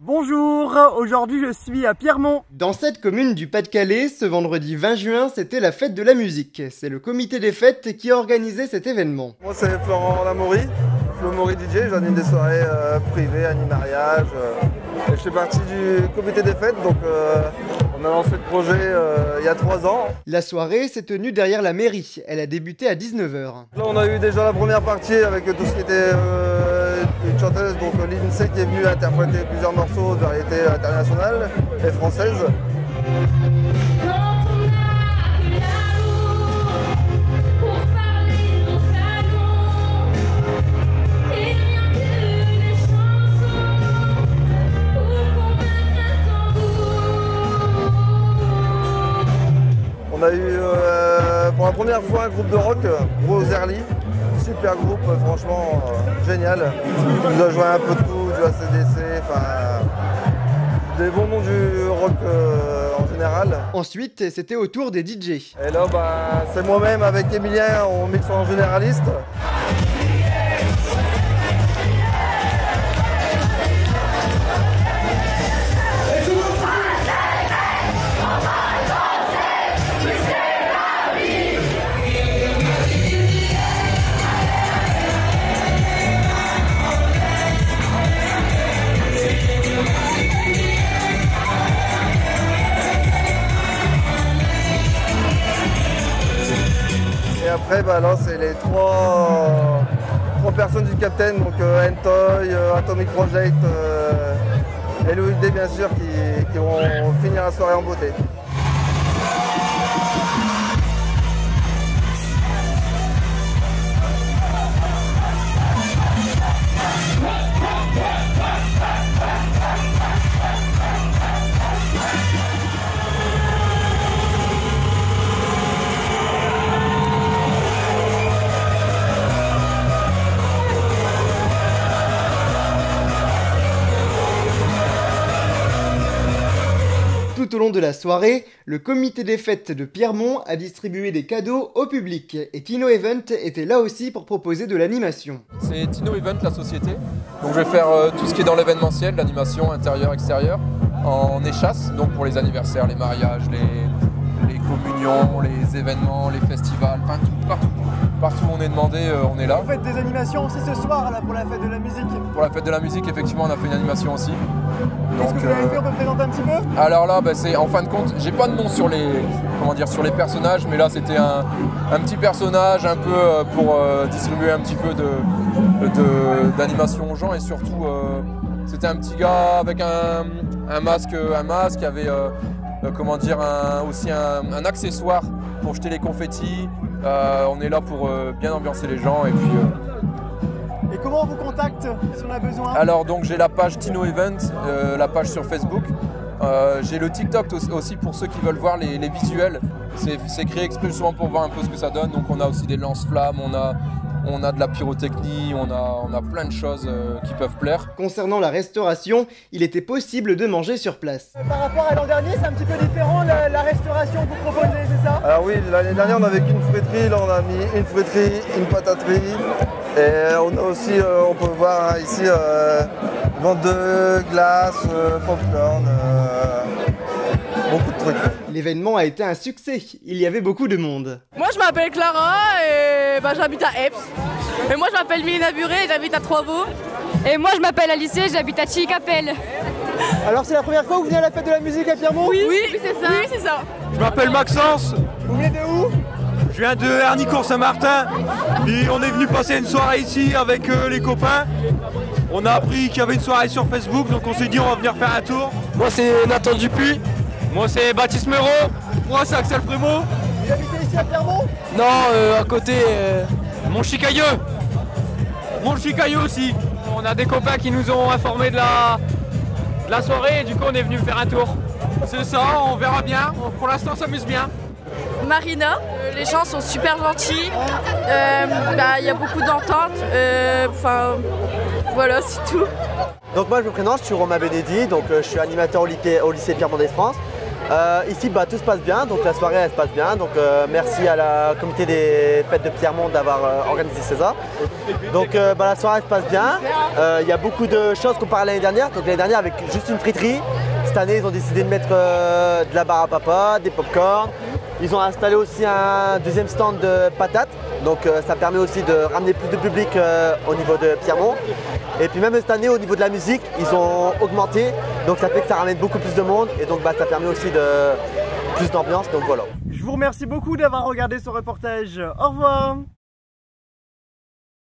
Bonjour, aujourd'hui je suis à Pierremont. Dans cette commune du Pas-de-Calais, ce vendredi 20 juin, c'était la fête de la musique. C'est le comité des fêtes qui a organisé cet événement. Moi c'est Florent Lamoury, Flo Maury DJ, j'anime des soirées privées, anime-mariage. Et je fais partie du comité des fêtes, donc on a lancé le projet il y a 3 ans. La soirée s'est tenue derrière la mairie, elle a débuté à 19h. Là on a eu déjà la première partie avec tout ce qui était une chanteuse, donc Lindsay qui est venue interpréter plusieurs morceaux de variété internationale et française. On a eu pour la première fois un groupe de rock, Roserly, super groupe, franchement génial. Il nous a joué un peu de tout, du AC/DC, enfin des bons noms du rock en général. Ensuite, c'était au tour des DJ. Et là, c'est moi-même avec Emilien, on mixe en généraliste. Et après, là, c'est les trois personnes du Captain, donc Entoy, Atomic Project et Louis D, bien sûr, qui vont finir la soirée en beauté. Tout au long de la soirée, le comité des fêtes de Pierremont a distribué des cadeaux au public et Tino Event était là aussi pour proposer de l'animation. C'est Tino Event, la société. Donc je vais faire tout ce qui est dans l'événementiel, l'animation intérieure, extérieure, en échasse, donc pour les anniversaires, les mariages, les communions, les événements, les festivals, enfin tout, partout où on est demandé, on est là. Vous faites des animations aussi ce soir là, pour la fête de la musique. Pour la fête de la musique, effectivement, on a fait une animation aussi. Qu'est-ce que vous avez fait? On peut présenter un petit peu? Alors là, c'est en fin de compte, j'ai pas de nom sur les personnages, mais là c'était un petit personnage un peu pour distribuer un petit peu d'animation aux gens et surtout c'était un petit gars avec un masque, qui avait aussi un accessoire pour jeter les confettis. On est là pour bien ambiancer les gens et puis. Et comment on vous contacte si on a besoin? Alors donc j'ai la page Tino Event, la page sur Facebook. J'ai le TikTok aussi pour ceux qui veulent voir les visuels. C'est créé expressément pour voir un peu ce que ça donne. Donc on a aussi des lance-flammes, on a de la pyrotechnie, on a plein de choses qui peuvent plaire. Concernant la restauration, il était possible de manger sur place. Par rapport à l'an dernier, c'est un petit peu différent la restauration que vous proposez, c'est ça? Alors oui, l'année dernière on n'avait qu'une friterie, là on a mis une friterie, une pataterie. Et on a aussi, on peut voir ici, vente de glace, popcorn, beaucoup de trucs. L'événement a été un succès, il y avait beaucoup de monde. Moi je m'appelle Clara et j'habite à Eps. Et moi je m'appelle Mélina Buré et j'habite à Trois-Vaux. Et moi je m'appelle Alice, j'habite à Chicapel. Alors c'est la première fois que vous venez à la fête de la musique à Pierremont? Oui, c'est ça. Oui, c'est ça. Je m'appelle Maxence. Vous venez de où? Je viens de Hernicourt-Saint-Martin. Et on est venu passer une soirée ici avec les copains. On a appris qu'il y avait une soirée sur Facebook, donc on s'est dit on va venir faire un tour. Moi c'est Nathan Dupuis. Moi c'est Baptiste Méraud. Moi c'est Axel Frémaux. Vous habitez ici à Pierremont? Non, à côté, Montchicailleux. Montchicailleux aussi. on a des copains qui nous ont informés de la soirée et du coup on est venu faire un tour. C'est ça, on verra bien. Pour l'instant on s'amuse bien. Marina, les gens sont super gentils, y a beaucoup d'entente, voilà, c'est tout. Donc moi je me présente, je suis Romain Bénédy, donc je suis animateur au lycée Pierremont des France. Ici tout se passe bien, donc la soirée elle se passe bien, donc merci à la comité des fêtes de Pierremont d'avoir organisé ça. Donc la soirée se passe bien, il y a beaucoup de choses comparé à l'année dernière, donc l'année dernière avec juste une friterie, cette année ils ont décidé de mettre de la barre à papa, des pop-corn, ils ont installé aussi un deuxième stand de patates, donc ça permet aussi de ramener plus de public au niveau de Pierremont. Et puis même cette année au niveau de la musique, ils ont augmenté, donc ça fait que ça ramène beaucoup plus de monde et donc ça permet aussi de plus d'ambiance, donc voilà. Je vous remercie beaucoup d'avoir regardé ce reportage. Au revoir.